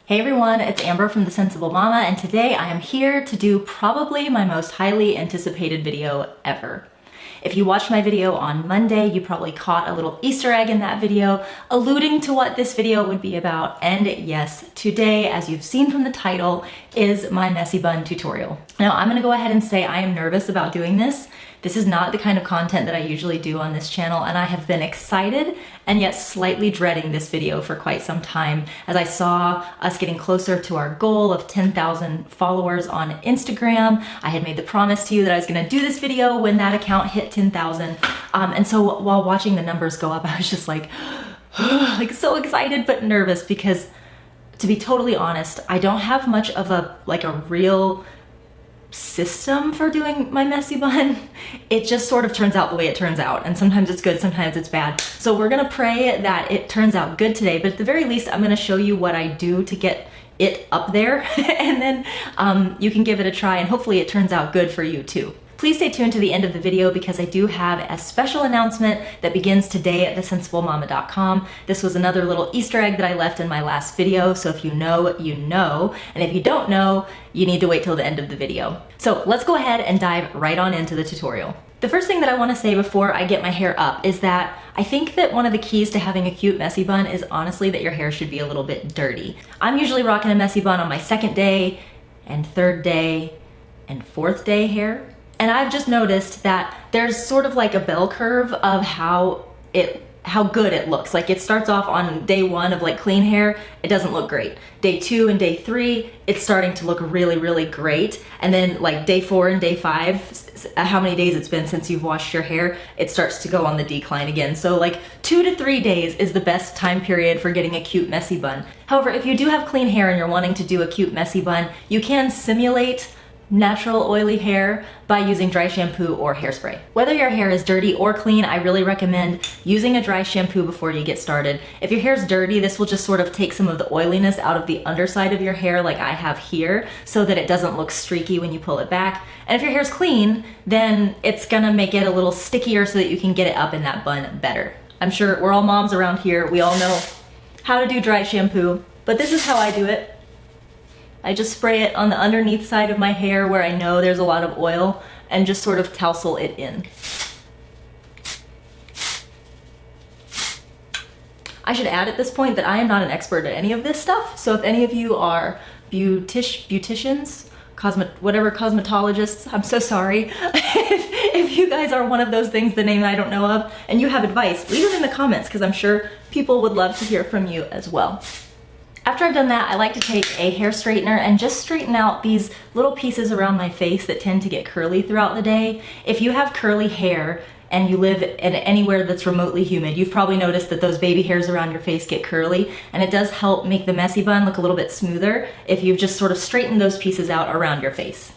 Hey everyone, it's Amber from The Sensible Mama, and today I am here to do probably my most highly anticipated video ever. If you watched my video on Monday, you probably caught a little Easter egg in that video alluding to what this video would be about. And yes, today, as you've seen from the title, is my Messy Bun tutorial. Now I'm gonna go ahead and say I am nervous about doing this. This is not the kind of content that I usually do on this channel, and I have been excited and yet slightly dreading this video for quite some time as I saw us getting closer to our goal of 10,000 followers on Instagram. I had made the promise to you that I was gonna do this video when that account hit 10,000. And so while watching the numbers go up, I was just like so excited but nervous because, to be totally honest, I don't have much of a real system for doing my messy bun. It just sort of turns out the way it turns out, and sometimes it's good, sometimes it's bad. So we're gonna pray that it turns out good today, but at the very least I'm gonna show you what I do to get it up there and then you can give it a try and hopefully it turns out good for you too. Please stay tuned to the end of the video because I do have a special announcement that begins today at thesensiblемama.com. This was another little Easter egg that I left in my last video, so if you know, you know, and if you don't know, you need to wait till the end of the video. So let's go ahead and dive right on into the tutorial. The first thing that I want to say before I get my hair up is that I think that one of the keys to having a cute messy bun is honestly that your hair should be a little bit dirty. I'm usually rocking a messy bun on my second day and third day and fourth day hair. And I've just noticed that there's sort of like a bell curve of how good it looks. Like it starts off on day one of like clean hair, it doesn't look great. Day two and day three, it's starting to look really, really great. And then like day four and day five, how many days it's been since you've washed your hair, it starts to go on the decline again. So like 2 to 3 days is the best time period for getting a cute messy bun. However, if you do have clean hair and you're wanting to do a cute messy bun, you can simulate natural oily hair by using dry shampoo or hairspray. Whether your hair is dirty or clean, I really recommend using a dry shampoo before you get started. If your hair is dirty, this will just sort of take some of the oiliness out of the underside of your hair like I have here so that it doesn't look streaky when you pull it back. And if your hair is clean, then it's gonna make it a little stickier so that you can get it up in that bun better. I'm sure we're all moms around here. We all know how to do dry shampoo, but this is how I do it. I just spray it on the underneath side of my hair where I know there's a lot of oil and just sort of tousle it in. I should add at this point that I am not an expert at any of this stuff, so if any of you are beauticians, whatever cosmetologists, I'm so sorry. If you guys are one of those things, the name I don't know of, and you have advice, leave it in the comments because I'm sure people would love to hear from you as well. After I've done that, I like to take a hair straightener and just straighten out these little pieces around my face that tend to get curly throughout the day. If you have curly hair and you live in anywhere that's remotely humid, you've probably noticed that those baby hairs around your face get curly, and it does help make the messy bun look a little bit smoother if you've just sort of straightened those pieces out around your face.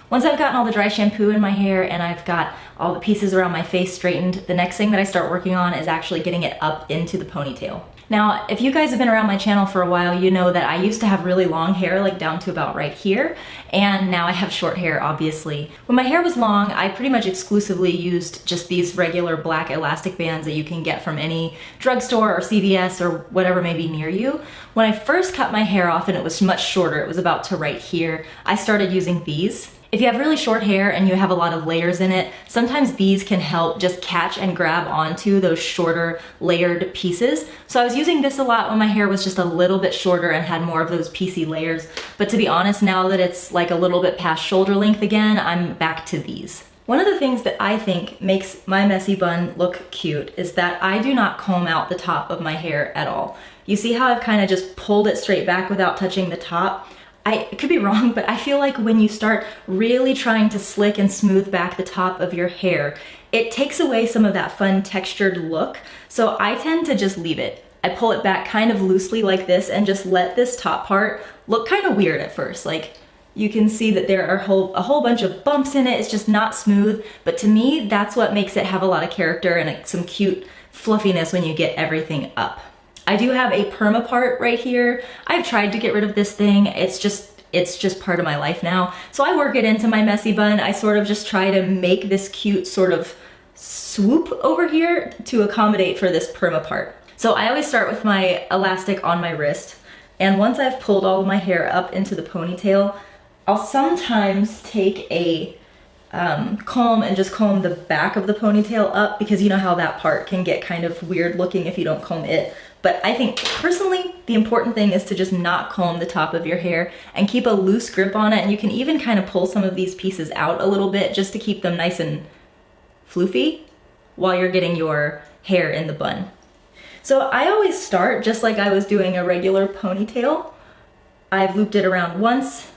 Once I've gotten all the dry shampoo in my hair and I've got all the pieces around my face straightened, the next thing that I start working on is actually getting it up into the ponytail. Now, if you guys have been around my channel for a while, you know that I used to have really long hair, like down to about right here, and now I have short hair, obviously. When my hair was long, I pretty much exclusively used just these regular black elastic bands that you can get from any drugstore or CVS or whatever may be near you. When I first cut my hair off and it was much shorter, it was about to right here, I started using these. If you have really short hair and you have a lot of layers in it, sometimes these can help just catch and grab onto those shorter layered pieces. So I was using this a lot when my hair was just a little bit shorter and had more of those piecey layers. But to be honest, now that it's like a little bit past shoulder length again, I'm back to these. One of the things that I think makes my messy bun look cute is that I do not comb out the top of my hair at all. You see how I've kind of just pulled it straight back without touching the top? I could be wrong, but I feel like when you start really trying to slick and smooth back the top of your hair, it takes away some of that fun textured look. So I tend to just leave it. I pull it back kind of loosely like this and just let this top part look kind of weird at first. Like you can see that there are a whole bunch of bumps in it. It's just not smooth, but to me, that's what makes it have a lot of character and some cute fluffiness when you get everything up. I do have a perma part right here. I've tried to get rid of this thing. It's just part of my life now. So I work it into my messy bun. I sort of just try to make this cute sort of swoop over here to accommodate for this perma part. So I always start with my elastic on my wrist, and once I've pulled all of my hair up into the ponytail, I'll sometimes take a comb and just comb the back of the ponytail up, because you know how that part can get kind of weird looking if you don't comb it. But I think personally, the important thing is to just not comb the top of your hair and keep a loose grip on it. And you can even kind of pull some of these pieces out a little bit just to keep them nice and floofy while you're getting your hair in the bun. So I always start just like I was doing a regular ponytail. I've looped it around once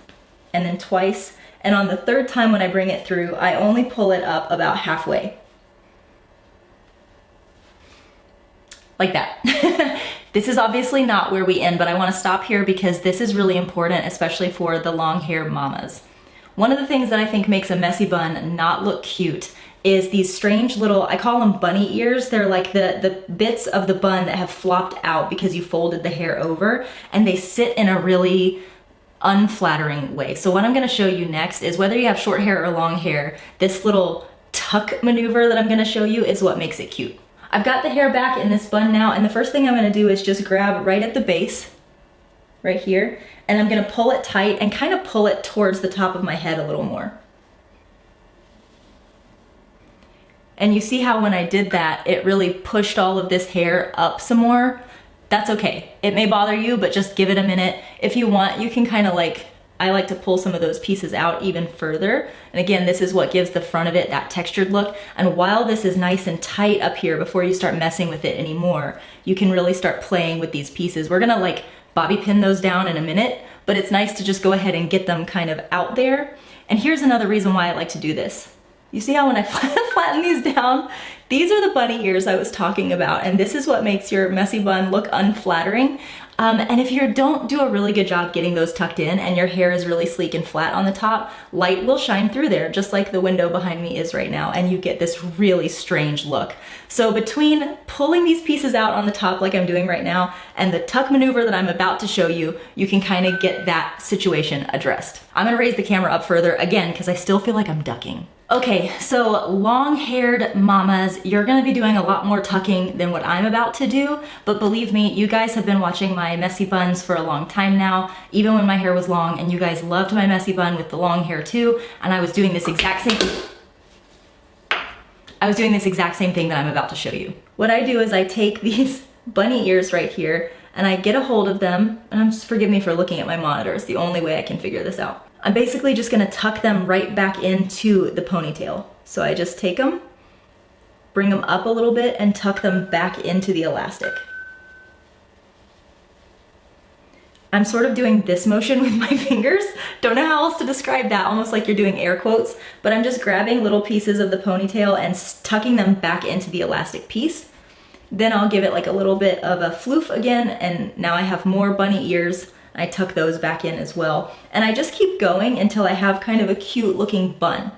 and then twice. And on the third time when I bring it through, I only pull it up about halfway. Like that. This is obviously not where we end, but I want to stop here because this is really important, especially for the long hair mamas. One of the things that I think makes a messy bun not look cute is these strange little, I call them bunny ears. They're like the bits of the bun that have flopped out because you folded the hair over, and they sit in a really unflattering way. So what I'm going to show you next is, whether you have short hair or long hair, this little tuck maneuver that I'm going to show you is what makes it cute. I've got the hair back in this bun now, and the first thing I'm going to do is just grab right at the base, right here, and I'm going to pull it tight and kind of pull it towards the top of my head a little more. And you see how when I did that, it really pushed all of this hair up some more? That's okay. It may bother you, but just give it a minute. If you want, you can kind of I like to pull some of those pieces out even further. And again, this is what gives the front of it that textured look. And while this is nice and tight up here, before you start messing with it anymore, you can really start playing with these pieces. We're gonna bobby pin those down in a minute, but it's nice to just go ahead and get them kind of out there. And here's another reason why I like to do this. You see how when I flatten these down, these are the bunny ears I was talking about, and this is what makes your messy bun look unflattering. And if you don't do a really good job getting those tucked in and your hair is really sleek and flat on the top, light will shine through there, just like the window behind me is right now, and you get this really strange look. So between pulling these pieces out on the top like I'm doing right now and the tuck maneuver that I'm about to show you, you can kind of get that situation addressed. I'm gonna raise the camera up further again because I still feel like I'm ducking. Okay, so long-haired mamas, you're gonna be doing a lot more tucking than what I'm about to do, but believe me, you guys have been watching my messy buns for a long time now, even when my hair was long, and you guys loved my messy bun with the long hair too, and I was doing this exact same thing that I'm about to show you. What I do is I take these bunny ears right here, and I get a hold of them, and forgive me for looking at my monitor, it's the only way I can figure this out. I'm basically just gonna tuck them right back into the ponytail. So I just take them, bring them up a little bit, and tuck them back into the elastic. I'm sort of doing this motion with my fingers. Don't know how else to describe that, almost like you're doing air quotes, but I'm just grabbing little pieces of the ponytail and tucking them back into the elastic piece. Then I'll give it a little bit of a floof again, and now I have more bunny ears. I tuck those back in as well. And I just keep going until I have kind of a cute looking bun.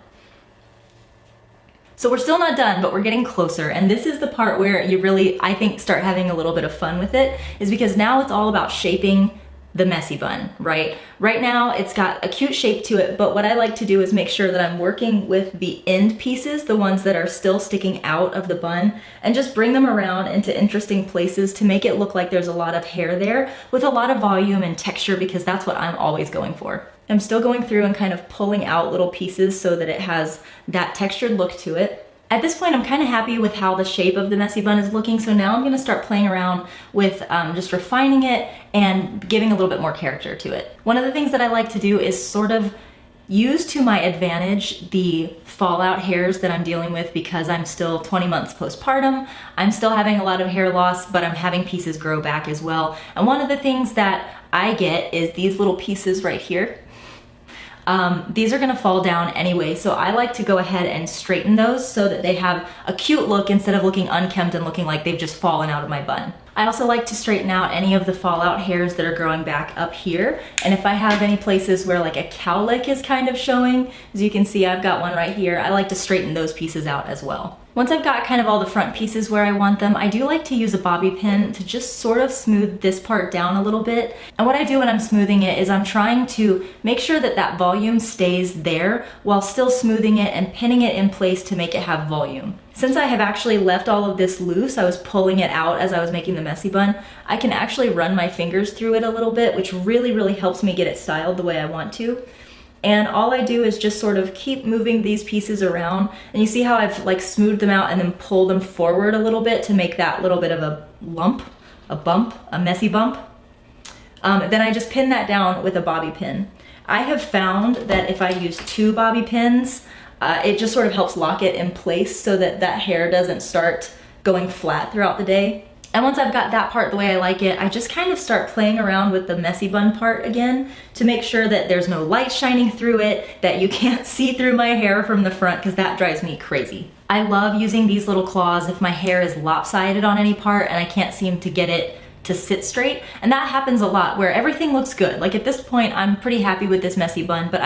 So we're still not done, but we're getting closer. And this is the part where you really, I think, start having a little bit of fun with it, is because now it's all about shaping the messy bun, right? Right now it's got a cute shape to it, but what I like to do is make sure that I'm working with the end pieces, the ones that are still sticking out of the bun, and just bring them around into interesting places to make it look like there's a lot of hair there with a lot of volume and texture, because that's what I'm always going for. I'm still going through and kind of pulling out little pieces so that it has that textured look to it. At this point, I'm kind of happy with how the shape of the messy bun is looking, so now I'm gonna start playing around with just refining it and giving a little bit more character to it. One of the things that I like to do is sort of use to my advantage the fallout hairs that I'm dealing with, because I'm still 20 months postpartum. I'm still having a lot of hair loss, but I'm having pieces grow back as well. And one of the things that I get is these little pieces right here. These are gonna fall down anyway, so I like to go ahead and straighten those so that they have a cute look instead of looking unkempt and looking like they've just fallen out of my bun. I also like to straighten out any of the fallout hairs that are growing back up here, and if I have any places where a cowlick is kind of showing, as you can see I've got one right here, I like to straighten those pieces out as well. Once I've got kind of all the front pieces where I want them, I do like to use a bobby pin to just sort of smooth this part down a little bit. And what I do when I'm smoothing it is I'm trying to make sure that that volume stays there while still smoothing it and pinning it in place to make it have volume. Since I have actually left all of this loose, I was pulling it out as I was making the messy bun, I can actually run my fingers through it a little bit, which really helps me get it styled the way I want to. And all I do is just sort of keep moving these pieces around. And you see how I've like smoothed them out and then pulled them forward a little bit to make that little bit of a lump, a bump, a messy bump. Then I just pin that down with a bobby pin. I have found that if I use 2 bobby pins, it just sort of helps lock it in place so that that hair doesn't start going flat throughout the day. And once I've got that part the way I like it, I just kind of start playing around with the messy bun part again to make sure that there's no light shining through it, that you can't see through my hair from the front, because that drives me crazy. I love using these little claws if my hair is lopsided on any part and I can't seem to get it to sit straight. And that happens a lot where everything looks good. Like at this point, I'm pretty happy with this messy bun, but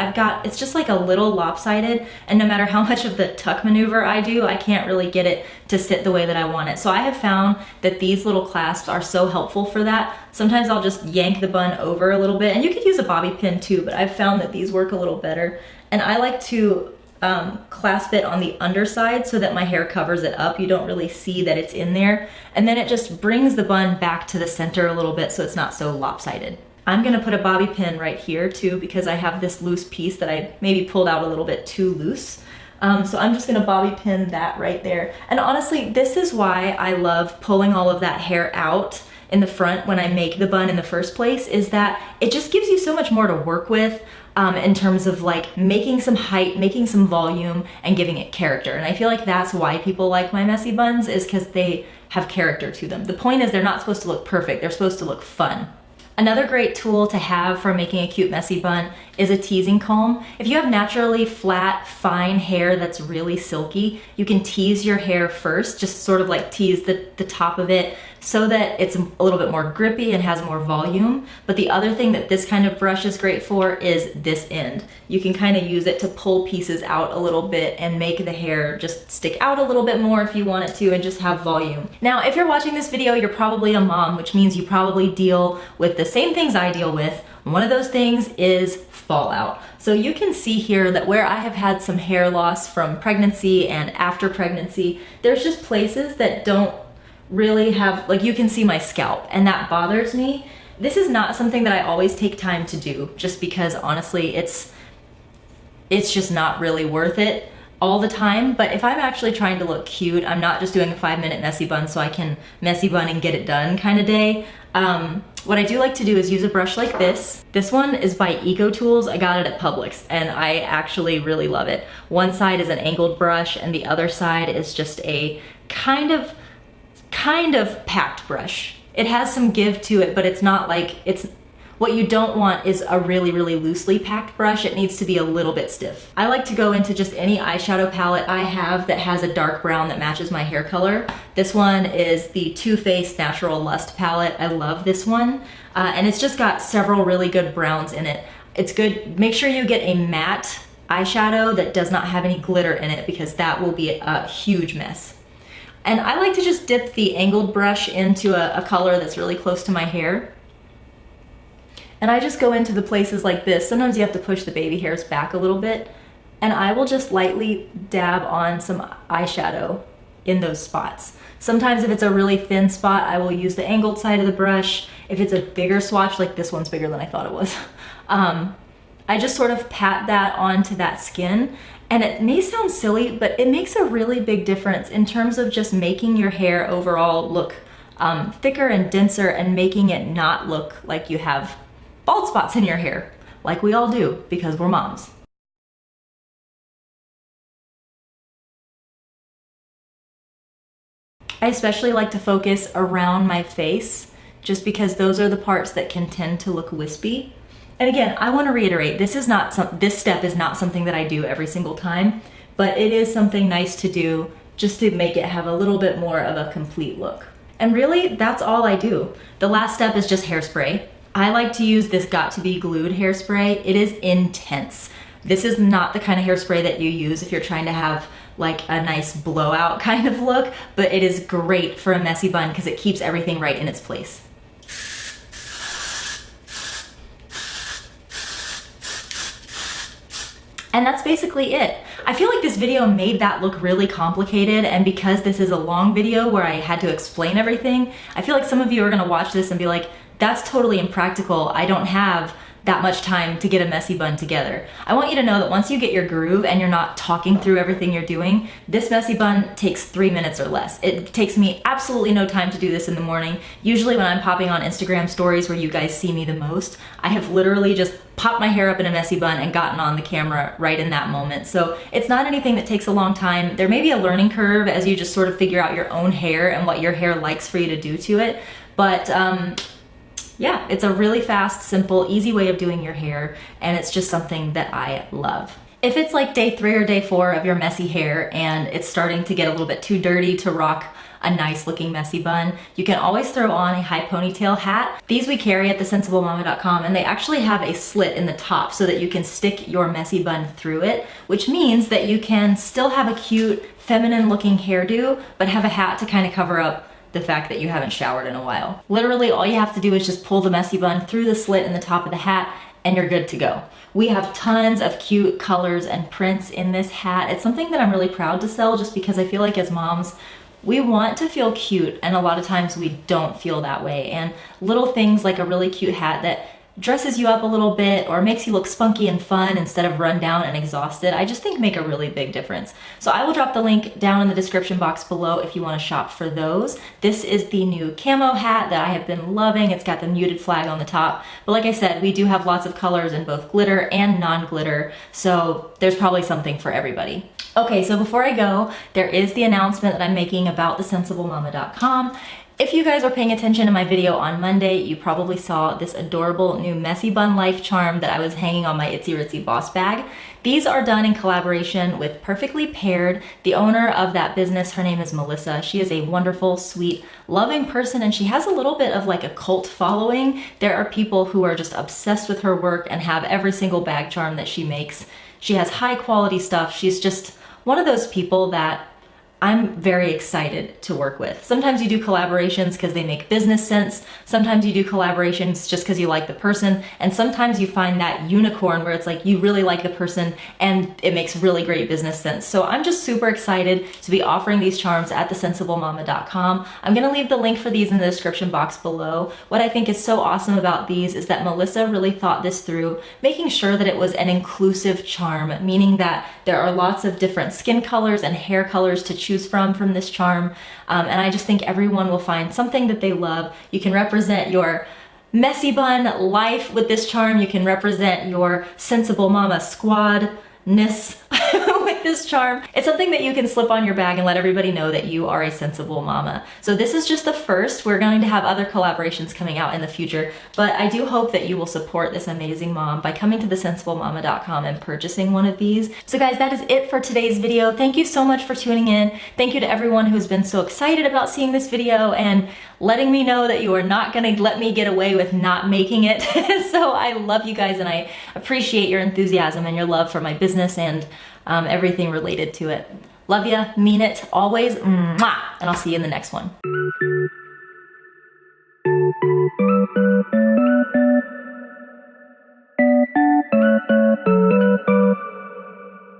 it's just like a little lopsided, and no matter how much of the tuck maneuver I do, I can't really get it to sit the way that I want it. So I have found that these little clasps are so helpful for that. Sometimes I'll just yank the bun over a little bit, and you could use a bobby pin too, but I've found that these work a little better. And I like to clasp it on the underside so that my hair covers it up. You don't really see that it's in there. And then it just brings the bun back to the center a little bit so it's not so lopsided. I'm gonna put a bobby pin right here too, because I have this loose piece that I maybe pulled out a little bit too loose. So I'm just gonna bobby pin that right there. And honestly, this is why I love pulling all of that hair out in the front when I make the bun in the first place, is that it just gives you so much more to work with in terms of like making some height, making some volume, and giving it character. And I feel like that's why people like my messy buns, is because they have character to them. The point is they're not supposed to look perfect, they're supposed to look fun. Another great tool to have for making a cute messy bun is a teasing comb. If you have naturally flat, fine hair that's really silky, you can tease your hair first, just sort of like tease the top of it so that it's a little bit more grippy and has more volume. But the other thing that this kind of brush is great for is this end. You can kind of use it to pull pieces out a little bit and make the hair just stick out a little bit more if you want it to, and just have volume. Now, if you're watching this video, you're probably a mom, which means you probably deal with the same things I deal with. One of those things is fallout. So you can see here that where I have had some hair loss from pregnancy and after pregnancy, there's just places that don't really have, like you can see my scalp, and that bothers me. This is not something that I always take time to do, just because honestly it's just not really worth it all the time. But if I'm actually trying to look cute, I'm not just doing a 5-minute messy bun so I can messy bun and get it done kind of day. What I do like to do is use a brush like this. This one is by Eco Tools. I got it at Publix and I actually really love it. One side is an angled brush and the other side is just a kind of packed brush. It has some give to it, but it's not like, what you don't want is a really loosely packed brush. It needs to be a little bit stiff. I like to go into just any eyeshadow palette I have that has a dark brown that matches my hair color. This one is the Too Faced Natural Lust palette. I love this one. And it's just got several really good browns in it. It's good, make sure you get a matte eyeshadow that does not have any glitter in it, because that will be a huge mess. And I like to just dip the angled brush into a color that's really close to my hair. And I just go into the places like this. Sometimes you have to push the baby hairs back a little bit. And I will just lightly dab on some eyeshadow in those spots. Sometimes if it's a really thin spot, I will use the angled side of the brush. If it's a bigger swatch, like this one's bigger than I thought it was, I just sort of pat that onto that skin. And it may sound silly, but it makes a really big difference in terms of just making your hair overall look thicker and denser, and making it not look like you have bald spots in your hair, like we all do because we're moms. I especially like to focus around my face, just because those are the parts that can tend to look wispy. And again, I want to reiterate, this step is not something that I do every single time, but it is something nice to do just to make it have a little bit more of a complete look. And really, that's all I do. The last step is just hairspray. I like to use this Got To Be Glued hairspray. It is intense. This is not the kind of hairspray that you use if you're trying to have like a nice blowout kind of look, but it is great for a messy bun because it keeps everything right in its place. And that's basically it. I feel like this video made that look really complicated, and because this is a long video where I had to explain everything, I feel like some of you are gonna watch this and be like, that's totally impractical. I don't have that much time to get a messy bun together. I want you to know that once you get your groove and you're not talking through everything you're doing, this messy bun takes 3 minutes or less. It takes me absolutely no time to do this in the morning. Usually when I'm popping on Instagram stories where you guys see me the most, I have literally just popped my hair up in a messy bun and gotten on the camera right in that moment. So it's not anything that takes a long time. There may be a learning curve as you just sort of figure out your own hair and what your hair likes for you to do to it. But yeah, it's a really fast, simple, easy way of doing your hair, and it's just something that I love. If it's like day 3 or day 4 of your messy hair and it's starting to get a little bit too dirty to rock a nice looking messy bun, you can always throw on a high ponytail hat. These we carry at thesensiblemama.com, and they actually have a slit in the top so that you can stick your messy bun through it, which means that you can still have a cute, feminine looking hairdo, but have a hat to kind of cover up the fact that you haven't showered in a while. Literally all you have to do is just pull the messy bun through the slit in the top of the hat and you're good to go. We have tons of cute colors and prints in this hat. It's something that I'm really proud to sell just because I feel like as moms, we want to feel cute, and a lot of times we don't feel that way. And little things like a really cute hat that dresses you up a little bit or makes you look spunky and fun instead of run down and exhausted, I just think make a really big difference. So I will drop the link down in the description box below if you want to shop for those. This is the new camo hat that I have been loving. It's got the muted flag on the top. But like I said, we do have lots of colors in both glitter and non-glitter, so there's probably something for everybody. Okay, so before I go, there is the announcement that I'm making about thesensiblemama.com. If you guys are paying attention to my video on Monday, you probably saw this adorable new Messy Bun Life charm that I was hanging on my Itsy Ritzy Boss bag. These are done in collaboration with Perfectly Paired. The owner of that business, her name is Melissa. She is a wonderful, sweet, loving person, and she has a little bit of like a cult following. There are people who are just obsessed with her work and have every single bag charm that she makes. She has high quality stuff. She's just one of those people that I'm very excited to work with. Sometimes you do collaborations because they make business sense. Sometimes you do collaborations just because you like the person. And sometimes you find that unicorn where it's like you really like the person and it makes really great business sense. So I'm just super excited to be offering these charms at thesensiblemama.com. I'm gonna leave the link for these in the description box below. What I think is so awesome about these is that Melissa really thought this through, making sure that it was an inclusive charm, meaning that there are lots of different skin colors and hair colors to choose from this charm, and I just think everyone will find something that they love. You can represent your messy bun life with this charm. You can represent your sensible mama squad-ness with this charm. It's something that you can slip on your bag and let everybody know that you are a sensible mama. So this is just the first. We're going to have other collaborations coming out in the future, but I do hope that you will support this amazing mom by coming to thesensiblemama.com and purchasing one of these. So guys, that is it for today's video. Thank you so much for tuning in. Thank you to everyone who's been so excited about seeing this video and letting me know that you are not gonna let me get away with not making it. So I love you guys and I appreciate your enthusiasm and your love for my business and everything related to it. Love ya, mean it, always, mwah, and I'll see you in the next one.